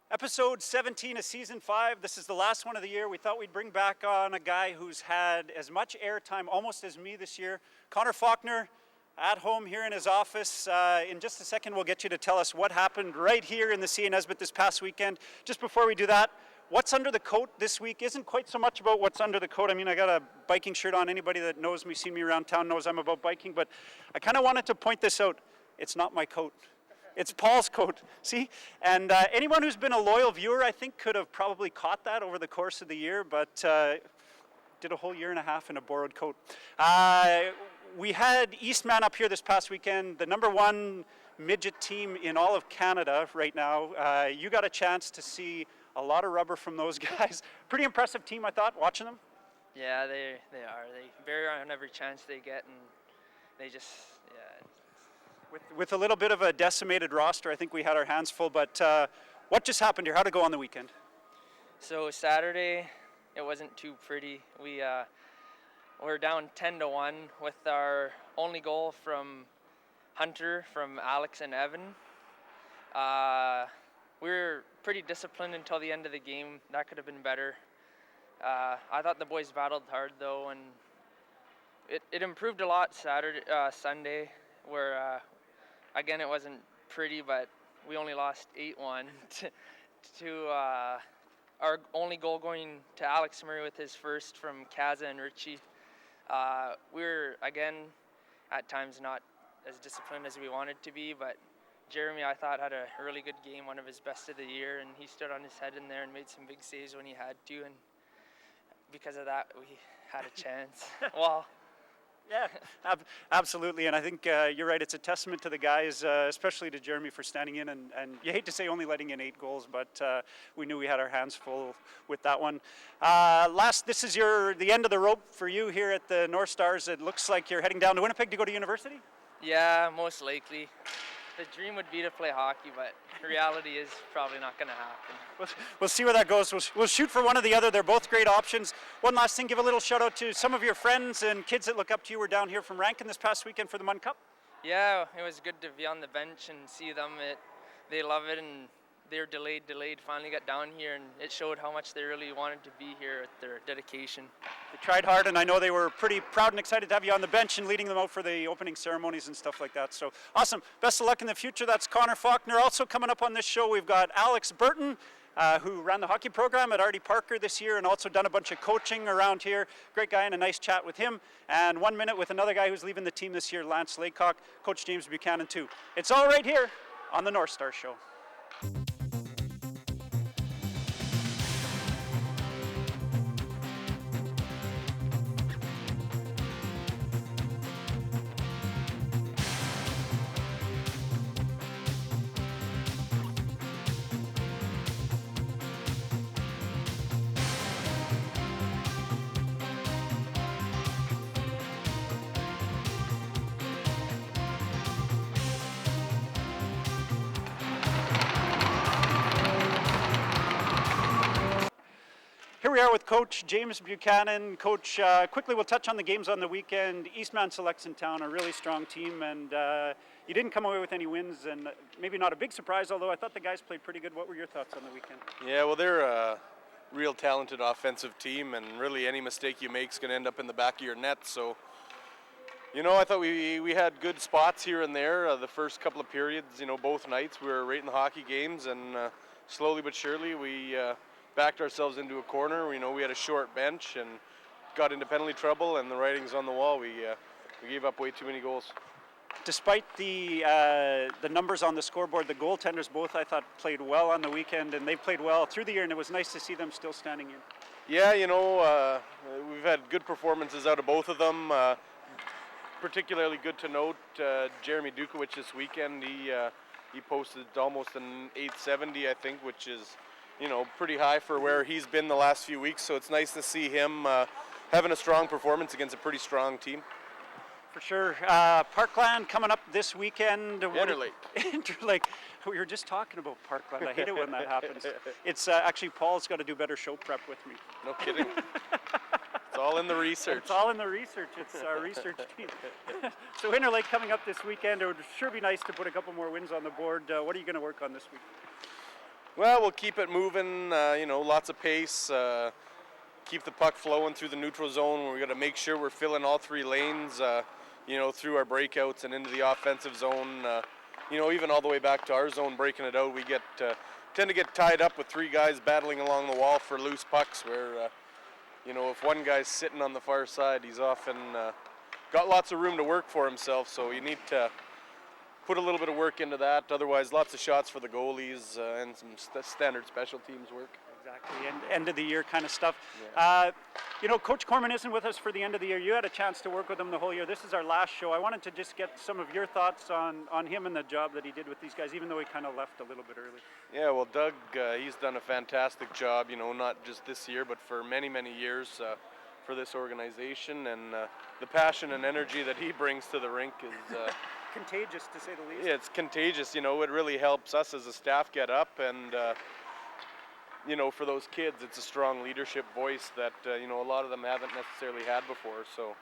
Episode 17 of Season 5. This is the last one of the year. We thought we'd bring back on a guy who's had as much airtime almost as me this year. Connor Faulkner at home here in his office. In just a second, we'll get you to tell us what happened right here in the C.A. Nesbitt this past weekend. Just before we do that, what's under the coat this week isn't quite so much about what's under the coat. I mean, I got a biking shirt on. Anybody that knows me, seen me around town, knows I'm about biking. But I kind of wanted to point this out. It's not my coat. It's Paul's coat, see? And anyone who's been a loyal viewer, I think, could have probably caught that over the course of the year, but did a whole year and a half in a borrowed coat. We had Eastman up here this past weekend, the #1 midget team in all of Canada right now. You got a chance to see a lot of rubber from those guys. Pretty impressive team, I thought, watching them. Yeah, they are. They vary on every chance they get, and they just, yeah. With a little bit of a decimated roster, I think we had our hands full, but what just happened here? How'd it go on the weekend? So Saturday, it wasn't too pretty. We were down 10-1 with our only goal from Hunter, from Alex and Evan. We were pretty disciplined until the end of the game. That could have been better. I thought the boys battled hard though, and it improved a lot Sunday, where again, it wasn't pretty, but we only lost 8-1 to our only goal going to Alex Murray with his first from Kaza and Richie. We were, again, at times not as disciplined as we wanted to be, but Jeremy, I thought, had a really good game, one of his best of the year, and he stood on his head in there and made some big saves when he had to, and because of that, we had a chance. Well, yeah, absolutely, and I think you're right. It's a testament to the guys, especially to Jeremy, for standing in, and you hate to say only letting in 8 goals, but we knew we had our hands full with that one. This is the end of the rope for you here at the Northstars. It looks like you're heading down to Winnipeg to go to university? Yeah, most likely. The dream would be to play hockey, but reality is probably not going to happen. We'll see where that goes. We'll shoot for one or the other. They're both great options. One last thing, give a little shout out to some of your friends and kids that look up to you. Were down here from Rankin this past weekend for the Munn Cup. Yeah, it was good to be on the bench and see them. They love it, and they're delayed, finally got down here, and it showed how much they really wanted to be here with their dedication. They tried hard, and I know they were pretty proud and excited to have you on the bench and leading them out for the opening ceremonies and stuff like that. So awesome. Best of luck in the future. That's Connor Faulkner. Also coming up on this show, we've got Alex Burton, who ran the hockey program at Artie Parker this year and also done a bunch of coaching around here. Great guy, and a nice chat with him. And 1 minute with another guy who's leaving the team this year, Lance Laycock, Coach James Buchanan too. It's all right here on the Northstars Show. Here we are with Coach James Buchanan. Coach, quickly we'll touch on the games on the weekend. Eastman selects in town, a really strong team, and you didn't come away with any wins, and maybe not a big surprise, although I thought the guys played pretty good. What were your thoughts on the weekend? Yeah, well, they're a real talented offensive team, and really any mistake you make is going to end up in the back of your net. So, you know, I thought we had good spots here and there. The first couple of periods, you know, both nights we were right in the hockey games, and slowly but surely we backed ourselves into a corner. You know, we had a short bench and got into penalty trouble, and the writing's on the wall. We gave up way too many goals. Despite the numbers on the scoreboard, the goaltenders both, I thought, played well on the weekend, and they played well through the year, and it was nice to see them still standing in. Yeah, you know, we've had good performances out of both of them. Particularly good to note Jeremy Dukowicz this weekend. He posted almost an 870, I think, which is, you know, pretty high for where he's been the last few weeks. So it's nice to see him having a strong performance against a pretty strong team. For sure. Parkland coming up this weekend. Interlake. Interlake. We were just talking about Parkland. I hate it when that happens. It's actually, Paul's got to do better show prep with me. No kidding. It's all in the research. It's all in the research. It's our research team. So Interlake coming up this weekend. It would sure be nice to put a couple more wins on the board. What are you going to work on this week? Well, we'll keep it moving, lots of pace, keep the puck flowing through the neutral zone. We're going to make sure we're filling all 3 lanes, through our breakouts and into the offensive zone. Even all the way back to our zone, breaking it out, we tend to get tied up with 3 guys battling along the wall for loose pucks where, if one guy's sitting on the far side, he's often got lots of room to work for himself, so you need to put a little bit of work into that. Otherwise, lots of shots for the goalies and some standard special teams work. Exactly, and end of the year kind of stuff. Yeah. Coach Corman isn't with us for the end of the year. You had a chance to work with him the whole year. This is our last show. I wanted to just get some of your thoughts on him and the job that he did with these guys, even though he kind of left a little bit early. Yeah, well, Doug, he's done a fantastic job, not just this year, but for many, many years for this organization. And the passion and energy that he brings to the rink is... contagious, to say the least. Yeah, it's contagious. It really helps us as a staff get up, and for those kids, it's a strong leadership voice that a lot of them haven't necessarily had before. So,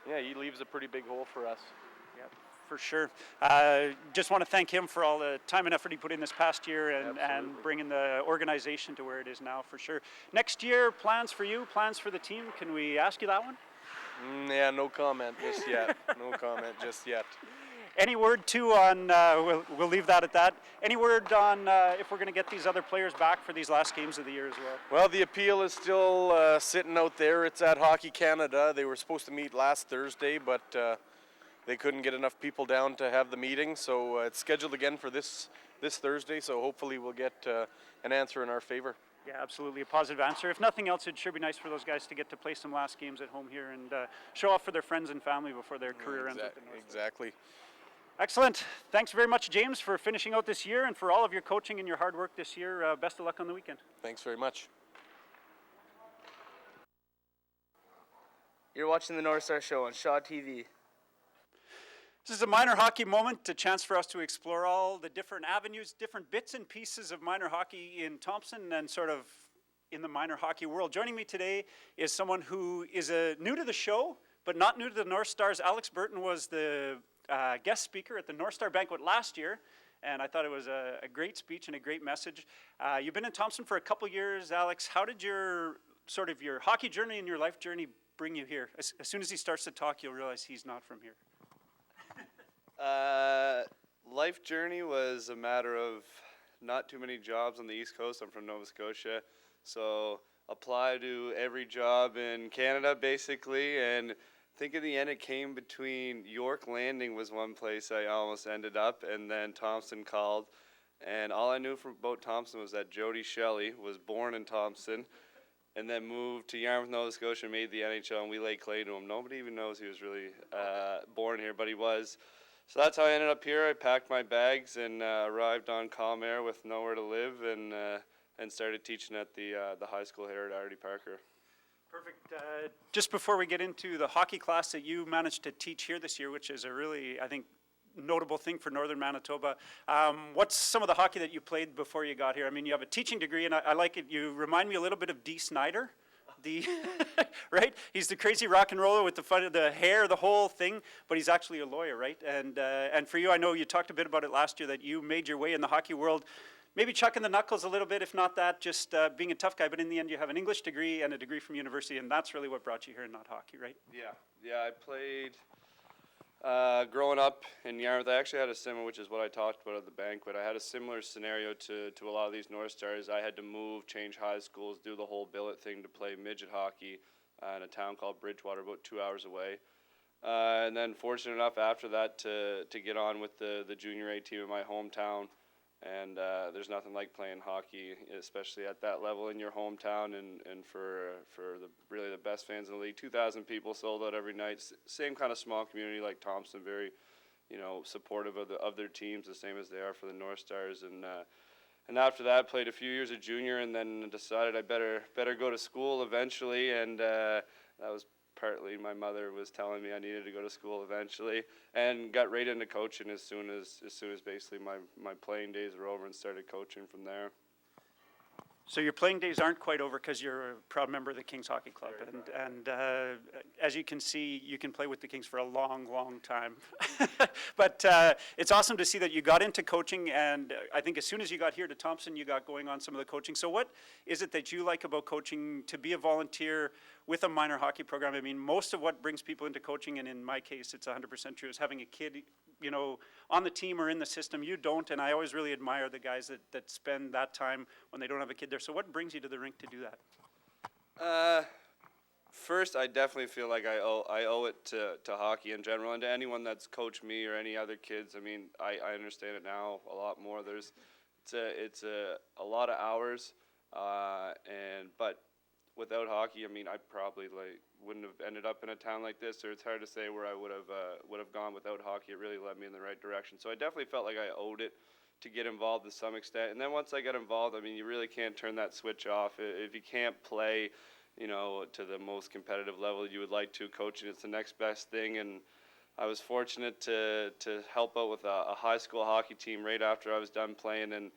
yeah, he leaves a pretty big hole for us. Yeah, for sure. Just want to thank him for all the time and effort he put in this past year and bringing the organization to where it is now, for sure. Next year, plans for you, plans for the team. Can we ask you that one? Yeah, no comment just yet. No comment just yet. Any word too on, we'll leave that at that. Any word on if we're going to get these other players back for these last games of the year as well? Well, the appeal is still sitting out there. It's at Hockey Canada. They were supposed to meet last Thursday, but they couldn't get enough people down to have the meeting. So it's scheduled again for this Thursday. So hopefully we'll get an answer in our favor. Yeah, absolutely, a positive answer. If nothing else, it'd sure be nice for those guys to get to play some last games at home here and show off for their friends and family before their career ends at the Northstars. Exactly. Excellent. Thanks very much, James, for finishing out this year and for all of your coaching and your hard work this year. Best of luck on the weekend. Thanks very much. You're watching the Northstars Show on Shaw TV. This is a minor hockey moment, a chance for us to explore all the different avenues, different bits and pieces of minor hockey in Thompson and sort of in the minor hockey world. Joining me today is someone who is new to the show, but not new to the Northstars. Alex Burton was the guest speaker at the Northstar Banquet last year, and I thought it was a great speech and a great message. You've been in Thompson for a couple years, Alex. How did your hockey journey and your life journey bring you here? As soon as he starts to talk, you'll realize he's not from here. Life journey was a matter of not too many jobs on the East Coast. I'm from Nova Scotia, so apply to every job in Canada basically, and I think in the end it came between York Landing was one place I almost ended up, and then Thompson called, and all I knew about Thompson was that Jody Shelley was born in Thompson and then moved to Yarmouth, Nova Scotia, made the NHL, and we laid clay to him. Nobody even knows he was really born here, but he was. So that's how I ended up here. I packed my bags and arrived on Calm Air with nowhere to live, and started teaching at the high school here at Artie Parker. Perfect. Just before we get into the hockey class that you managed to teach here this year, which is a really, I think, notable thing for Northern Manitoba, what's some of the hockey that you played before you got here? I mean, you have a teaching degree, and I like it. You remind me a little bit of Dee Snider. Right? He's the crazy rock and roller with the fun of the hair, the whole thing, but he's actually a lawyer, right? And for you, I know you talked a bit about it last year that you made your way in the hockey world, maybe chucking the knuckles a little bit, if not that, just being a tough guy, but in the end you have an English degree and a degree from university, and that's really what brought you here and not hockey, right? Yeah, I played growing up in Yarmouth. I actually had a similar, which is what I talked about at the banquet. I had a similar scenario to a lot of these North Stars. I had to move, change high schools, do the whole billet thing to play midget hockey in a town called Bridgewater, about 2 hours away. And then fortunate enough after that to get on with the junior A team in my hometown. And there's nothing like playing hockey, especially at that level in your hometown, and for really the best fans in the league. 2,000 people sold out every night. Same kind of small community like Thompson, very, supportive of their teams, the same as they are for the North Stars. And after that, played a few years of junior, and then decided I better go to school eventually, and that was partly my mother was telling me I needed to go to school eventually, and got right into coaching as soon as basically my playing days were over, and started coaching from there. So your playing days aren't quite over because you're a proud member of the Kings Hockey Club, and as you can see, you can play with the Kings for a long, long time. But it's awesome to see that you got into coaching, and I think as soon as you got here to Thompson, you got going on some of the coaching. So what is it that you like about coaching, to be a volunteer with a minor hockey program? I mean, most of what brings people into coaching, and in my case, it's 100% true, is having a kid, you know, on the team or in the system. You don't, and I always really admire the guys that spend that time when they don't have a kid there. So what brings you to the rink to do that? First, I definitely feel like I owe it to hockey in general, and to anyone that's coached me or any other kids. I mean, I understand it now a lot more. It's a lot of hours, but without hockey, I mean, I probably wouldn't have ended up in a town like this, or it's hard to say where I would have gone without hockey. It really led me in the right direction. So I definitely felt like I owed it to get involved to some extent. And then once I got involved, I mean, you really can't turn that switch off. If you can't play, you know, to the most competitive level you would like to, coaching it's the next best thing. And I was fortunate to help out with a high school hockey team right after I was done playing, and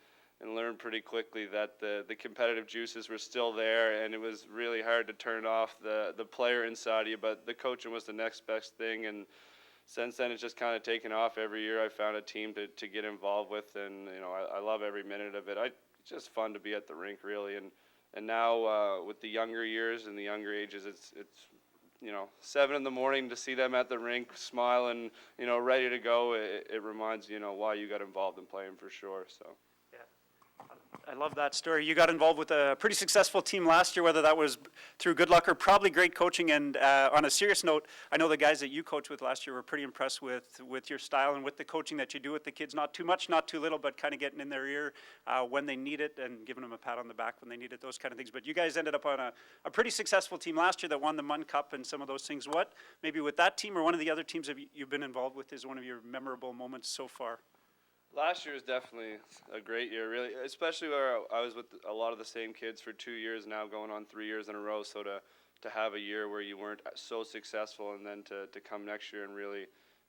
learned pretty quickly that the competitive juices were still there, and it was really hard to turn off the player inside of you, but the coaching was the next best thing. And since then, it's just kind of taken off. Every year I found a team to get involved with, and you know, I love every minute of it. It's just fun to be at the rink, really. And now with the younger years and the younger ages, it's you know, 7 a.m. to see them at the rink smiling, you know, ready to go. It reminds you know why you got involved in playing, for sure. So. I love that story. You got involved with a pretty successful team last year, whether that was through good luck or probably great coaching. And on a serious note, I know the guys that you coached with last year were pretty impressed with your style and with the coaching that you do with the kids. Not too much, not too little, but kind of getting in their ear when they need it and giving them a pat on the back when they need it, those kind of things. But you guys ended up on a pretty successful team last year that won the Munn Cup and some of those things. What, maybe with that team or one of the other teams that you've been involved with, is one of your memorable moments so far? Last year was definitely a great year, really, especially where I was with a lot of the same kids for 2 years now, going on 3 years in a row. So to have a year where you weren't so successful, and then to come next year and really,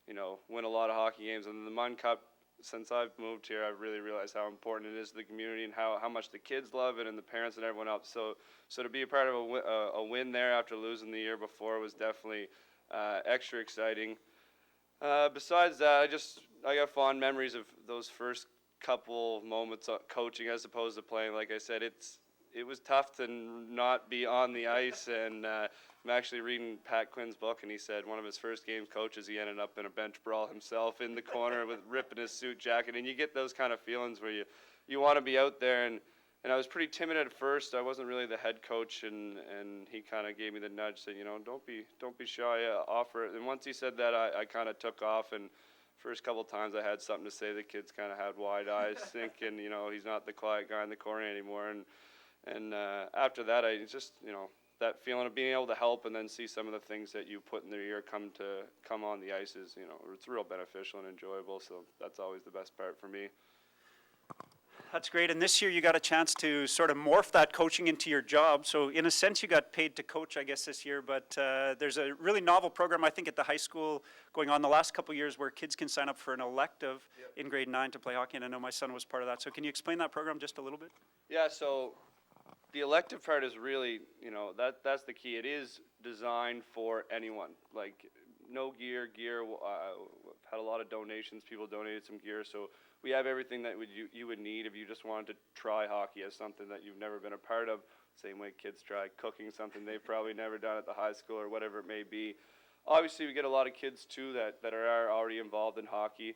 you know, win a lot of hockey games. And the Munn Cup, since I've moved here, I've really realized how important it is to the community, and how much the kids love it, and the parents and everyone else. So to be a part of a win there after losing the year before was definitely extra exciting. Besides that, I got fond memories of those first couple moments of coaching as opposed to playing. Like I said, it was tough to not be on the ice, and I'm actually reading Pat Quinn's book, and he said one of his first games coaches, he ended up in a bench brawl himself in the corner with ripping his suit jacket, and you get those kind of feelings where you want to be out there. And I was pretty timid at first. I wasn't really the head coach, and he kind of gave me the nudge, said, you know, don't be shy, offer it. And once he said that, I kind of took off, and first couple times I had something to say, the kids kind of had wide eyes, thinking, you know, he's not the quiet guy in the corner anymore. And after that, I just, you know, that feeling of being able to help and then see some of the things that you put in their ear come on the ice is, you know, it's real beneficial and enjoyable. So that's always the best part for me. That's great. And this year you got a chance to sort of morph that coaching into your job. So in a sense you got paid to coach, I guess, this year. But there's a really novel program, I think, at the high school going on the last couple of years where kids can sign up for an elective in grade 9 to play hockey. And I know my son was part of that. So can you explain that program just a little bit? Yeah, so the elective part is really, you know, that's the key. It is designed for anyone. Like, no gear. Had a lot of donations. People donated some gear. So we have everything that you would need if you just wanted to try hockey as something that you've never been a part of. Same way kids try cooking, something they've probably never done at the high school or whatever it may be. Obviously, we get a lot of kids, too, that are already involved in hockey.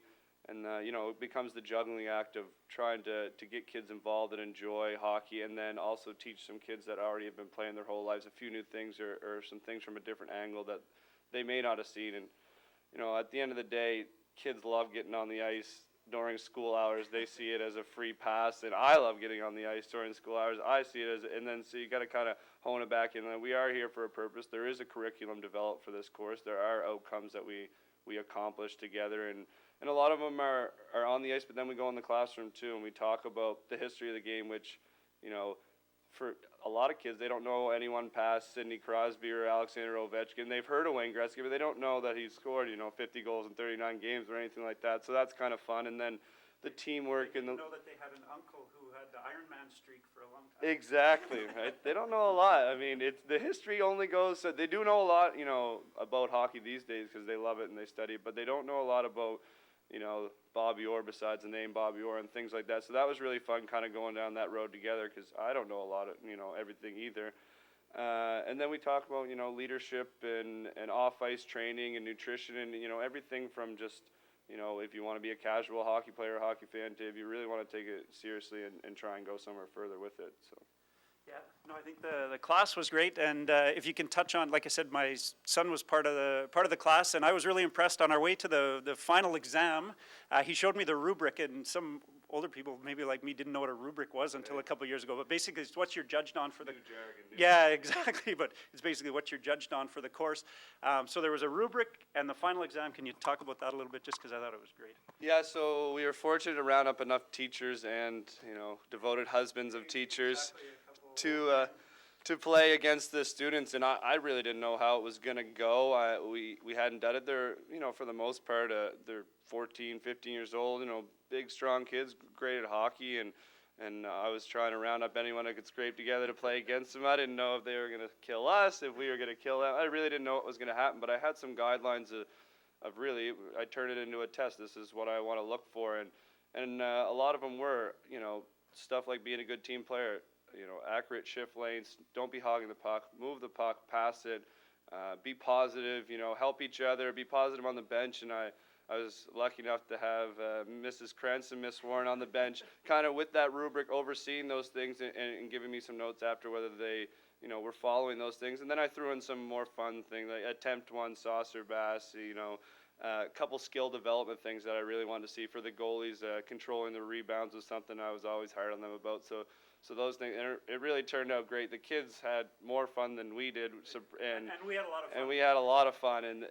And, you know, it becomes the juggling act of trying to get kids involved and enjoy hockey, and then also teach some kids that already have been playing their whole lives a few new things or some things from a different angle that they may not have seen. And, you know, at the end of the day, kids love getting on the ice during school hours. They see it as a free pass, and I love getting on the ice during school hours. I see it as, and then so you got to kind of hone it back in. We are here for a purpose. There is a curriculum developed for this course. There are outcomes that we accomplish together, and a lot of them are on the ice, but then we go in the classroom too, and we talk about the history of the game, which, you know, for a lot of kids, they don't know anyone past Sidney Crosby or Alexander Ovechkin. They've heard of Wayne Gretzky, but they don't know that he's scored, you know, 50 goals in 39 games or anything like that. So that's kind of fun. And then the teamwork and the. Know that they had an uncle who had the Ironman streak for a long time. Exactly, right? They don't know a lot. I mean, the history only goes. They do know a lot, about hockey these days because they love it and they study it. But they don't know a lot about, Bobby Orr besides the name Bobby Orr and things like that. So that was really fun, kind of going down that road together because I don't know a lot of, everything either. And then we talk about, leadership and off-ice training and nutrition and, everything from just, if you want to be a casual hockey player or hockey fan to if you really want to take it seriously and try and go somewhere further with it. So. Yeah, no, I think the class was great, and if you can touch on, like I said, my son was part of the class, and I was really impressed. On our way to the final exam, he showed me the rubric, and some older people, maybe like me, didn't know what a rubric was until a couple of years ago. But basically, it's what you're judged on for the. Yeah, exactly. But it's basically what you're judged on for the course. So there was a rubric and the final exam. Can you talk about that a little bit, just because I thought it was great? Yeah, so we were fortunate to round up enough teachers and devoted husbands of teachers to play against the students, and I really didn't know how it was going to go. We hadn't done it. They're, for the most part, they're 14, 15 years old, big, strong kids, great at hockey, and I was trying to round up anyone I could scrape together to play against them. I didn't know if they were going to kill us, if we were going to kill them. I really didn't know what was going to happen, but I had some guidelines of really, I turned it into a test. This is what I want to look for, and a lot of them were, stuff like being a good team player, accurate shift lanes, don't be hogging the puck, move the puck, pass it, be positive, help each other, be positive on the bench. And I was lucky enough to have Mrs. Krentz and Miss Warren on the bench, kind of with that rubric, overseeing those things and giving me some notes after whether they, were following those things. And then I threw in some more fun things, like attempt one, saucer bass, a couple skill development things that I really wanted to see for the goalies. Controlling the rebounds was something I was always hard on them about. So those things, and it really turned out great. The kids had more fun than we did, and we had a lot of fun. And we had a lot of fun, and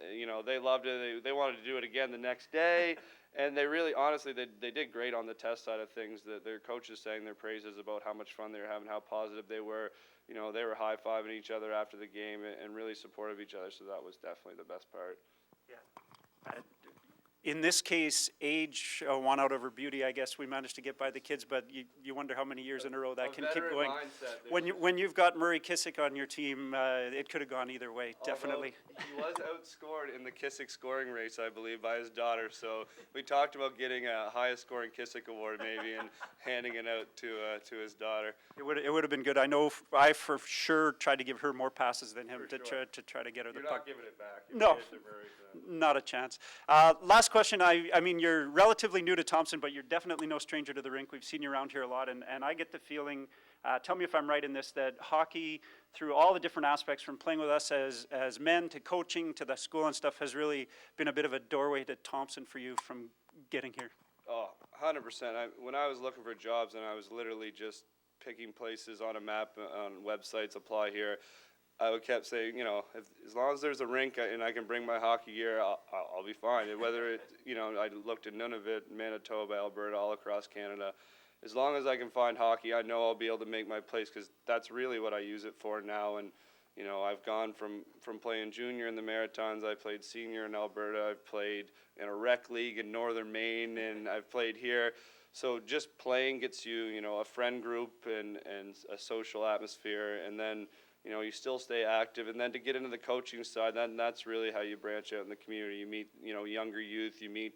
they loved it. They wanted to do it again the next day, and they really, honestly, they did great on the test side of things. Their coaches sang their praises about how much fun they were having, how positive they were. They were high-fiving each other after the game and really supportive of each other. So that was definitely the best part. Yeah. In this case, age won out over beauty. I guess we managed to get by the kids, but you wonder how many years in a row that can keep going. When you've got Murray Kissick on your team, it could have gone either way, definitely. He was outscored in the Kissick scoring race, I believe, by his daughter. So we talked about getting a highest scoring Kissick award maybe and handing it out to his daughter. It would have been good. I know I for sure tried to give her more passes than him to try to get her the puck. You're not giving it back. No. Not a chance. Last question. I mean, you're relatively new to Thompson, but you're definitely no stranger to the rink. We've seen you around here a lot, and I get the feeling, tell me if I'm right in this, that hockey, through all the different aspects, from playing with us as men to coaching to the school and stuff, has really been a bit of a doorway to Thompson for you from getting here. Oh, 100%. When I was looking for jobs and I was literally just picking places on a map, on websites, apply here, I kept saying, as long as there's a rink and I can bring my hockey gear, I'll be fine. And whether it, I looked at Nunavut, Manitoba, Alberta, all across Canada. As long as I can find hockey, I know I'll be able to make my place because that's really what I use it for now. And, I've gone from playing junior in the Maritimes, I played senior in Alberta, I've played in a rec league in northern Maine, and I've played here. So just playing gets you, a friend group and a social atmosphere, and then you still stay active, and then to get into the coaching side, that's really how you branch out in the community. You meet, younger youth. You meet,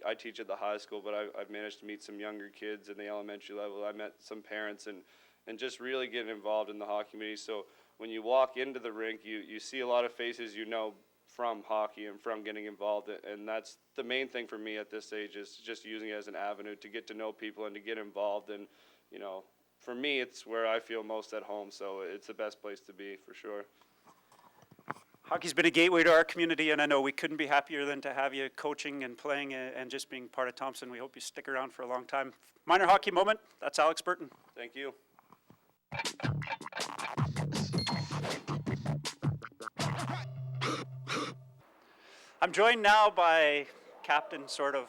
I teach at the high school, but I've managed to meet some younger kids in the elementary level. I met some parents and just really getting involved in the hockey community. So when you walk into the rink, you see a lot of faces from hockey and from getting involved, and that's the main thing for me at this age is just using it as an avenue to get to know people and to get involved and, for me, it's where I feel most at home, so it's the best place to be, for sure. Hockey's been a gateway to our community, and I know we couldn't be happier than to have you coaching and playing and just being part of Thompson. We hope you stick around for a long time. Minor hockey moment, that's Alex Burton. Thank you. I'm joined now by Captain, sort of,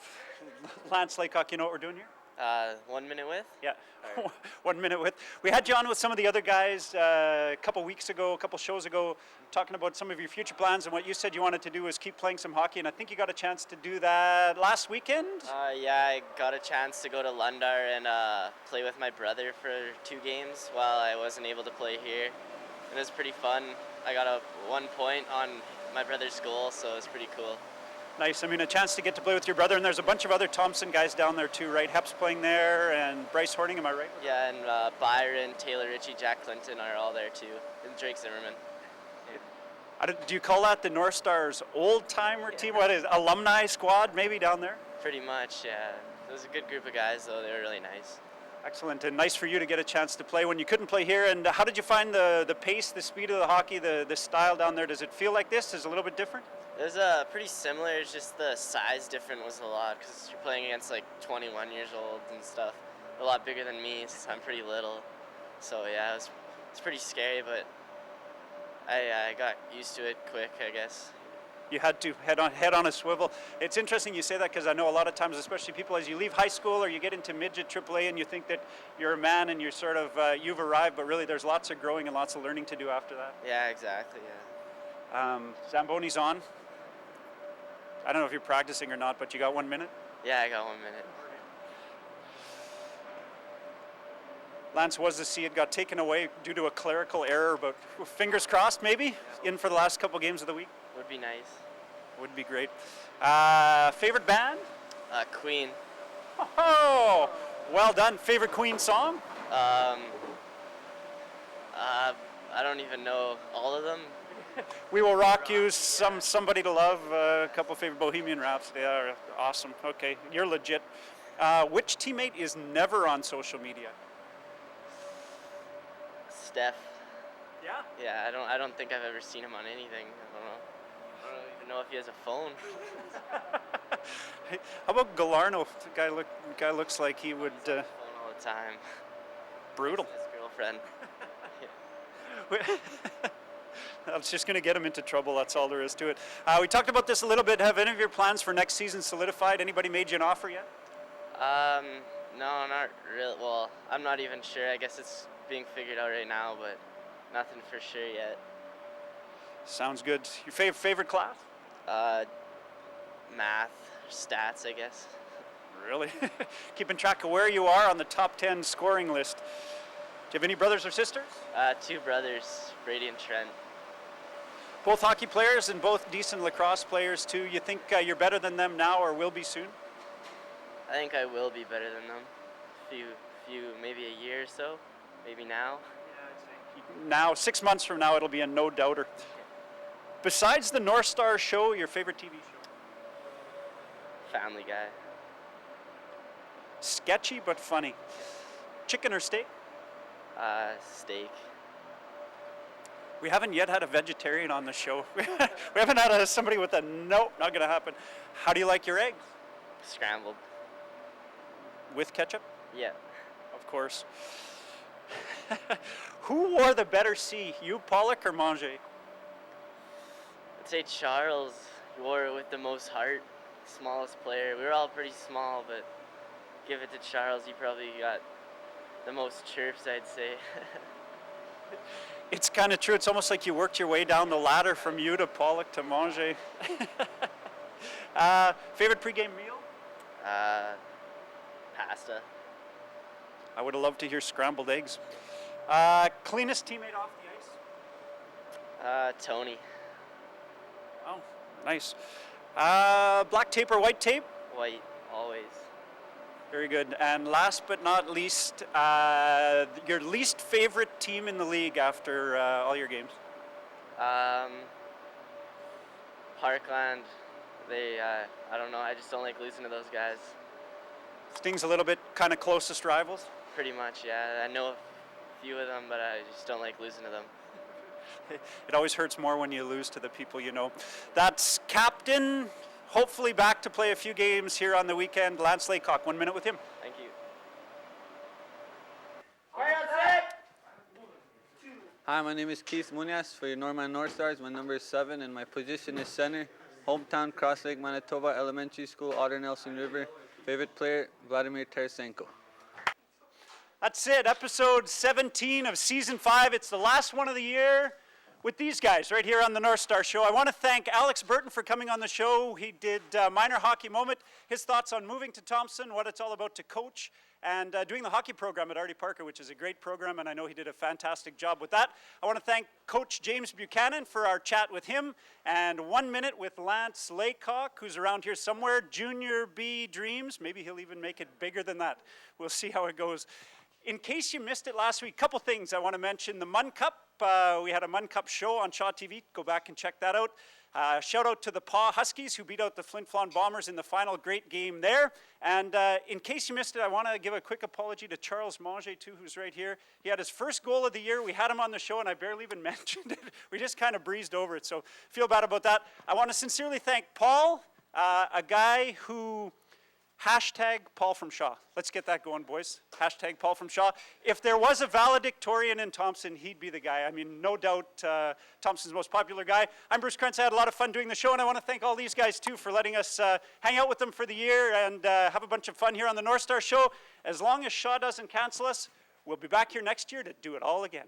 Lance Laycock. You know what we're doing here? 1 minute with? Yeah, 1 minute with. We had you on with some of the other guys a couple weeks ago, a couple shows ago, talking about some of your future plans, and what you said you wanted to do was keep playing some hockey, and I think you got a chance to do that last weekend? Yeah, I got a chance to go to Lundar and play with my brother for 2 games while I wasn't able to play here. And it was pretty fun. I got a 1 point on my brother's goal, so it was pretty cool. Nice. I mean, a chance to get to play with your brother, and there's a bunch of other Thompson guys down there too, right? Hep's playing there, and Bryce Horning, am I right? Yeah, and Byron, Taylor Ritchie, Jack Clinton are all there too, and Drake Zimmerman. Do you call that the Northstars old-timer team? What is alumni squad maybe down there? Pretty much, yeah. It was a good group of guys, though. They were really nice. Excellent, and nice for you to get a chance to play when you couldn't play here. And how did you find the pace, the speed of the hockey, the style down there? Does it feel like this? Is it a little bit different? It was pretty similar. It's just the size different was a lot because you're playing against like 21 years old and stuff. A lot bigger than me since I'm pretty little. So yeah, it's pretty scary, but I got used to it quick, I guess. You had to head on a swivel. It's interesting you say that because I know a lot of times, especially people, as you leave high school or you get into midget AAA and you think that you're a man and you're sort of, you've arrived, but really there's lots of growing and lots of learning to do after that. Yeah, exactly, yeah. Zamboni's on. I don't know if you're practicing or not, but you got 1 minute? Yeah, I got 1 minute. Lance was to see it got taken away due to a clerical error, but fingers crossed maybe, in for the last couple games of the week. Would be nice. Would be great. Favorite band? Queen. Oh, well done. Favorite Queen song? I don't even know all of them. We Will Rock You, Somebody to Love, a couple favorite Bohemian Raps. They are awesome. Okay, you're legit. Which teammate is never on social media? Steph. Yeah? Yeah, I don't think I've ever seen him on anything. I don't even know if he has a phone. How about Galarno? The guy looks like he would. Phone all the time. Brutal. His girlfriend. That's just going to get him into trouble. That's all there is to it. We talked about this a little bit. Have any of your plans for next season solidified? Anybody made you an offer yet? No, not really. Well, I'm not even sure. I guess it's being figured out right now, but nothing for sure yet. Sounds good. Your favorite class? Math, stats, I guess. Really? Keeping track of where you are on the top 10 scoring list. Do you have any brothers or sisters? 2 brothers, Brady and Trent. Both hockey players and both decent lacrosse players too. You think you're better than them now or will be soon? I think I will be better than them. Few, maybe a year or so, maybe now. Now, 6 months from now, it'll be a no-doubter. Besides the Northstars Show, your favorite TV show? Family Guy. Sketchy but funny. Chicken or steak? Steak. We haven't yet had a vegetarian on the show. We haven't had somebody with a nope, not going to happen. How do you like your eggs? Scrambled. With ketchup? Yeah. Of course. Who wore the better C, you, Pollock, or Manger? I'd say Charles wore it with the most heart, smallest player. We were all pretty small, but give it to Charles. He probably got the most chirps, I'd say. It's kind of true. It's almost like you worked your way down the ladder from you to Pollock to Manger. Favorite pregame meal? Pasta. I would have loved to hear scrambled eggs. Cleanest teammate off the ice? Tony. Oh, nice. Black tape or white tape? White, always. Very good. And last but not least, your least favorite team in the league after all your games? Parkland. I don't know. I just don't like losing to those guys. Stings a little bit, kind of closest rivals? Pretty much, yeah. I know a few of them, but I just don't like losing to them. It always hurts more when you lose to the people you know. That's Captain, hopefully back to play a few games here on the weekend. Lance Laycock, 1 minute with him. Thank you. Hi, my name is Keith Munoz for your Norman Northstars. My number is 7 and my position is center. Hometown, Cross Lake, Manitoba Elementary School, Otter Nelson River. Favorite player, Vladimir Tarasenko. That's it, episode 17 of season 5. It's the last one of the year with these guys right here on the Northstars Show. I want to thank Alex Burton for coming on the show. He did Minor Hockey Moment, his thoughts on moving to Thompson, what it's all about to coach, and doing the hockey program at Artie Parker, which is a great program, and I know he did a fantastic job with that. I want to thank Coach James Buchanan for our chat with him, and 1 minute with Lance Laycock, who's around here somewhere, Junior B Dreams. Maybe he'll even make it bigger than that. We'll see how it goes. In case you missed it last week, a couple things I want to mention. The Mun Cup, we had a Mun Cup show on Shaw TV. Go back and check that out. Shout out to the Paw Huskies who beat out the Flin Flon Bombers in the final. Great game there. And in case you missed it, I want to give a quick apology to Charles Manger too, who's right here. He had his first goal of the year. We had him on the show and I barely even mentioned it. We just kind of breezed over it, so feel bad about that. I want to sincerely thank Paul, a guy who... Hashtag Paul from Shaw. Let's get that going, boys. Hashtag Paul from Shaw. If there was a valedictorian in Thompson, he'd be the guy. I mean, no doubt Thompson's most popular guy. I'm Bruce Krentz. I had a lot of fun doing the show, and I want to thank all these guys, too, for letting us hang out with them for the year and have a bunch of fun here on the Northstar Show. As long as Shaw doesn't cancel us, we'll be back here next year to do it all again.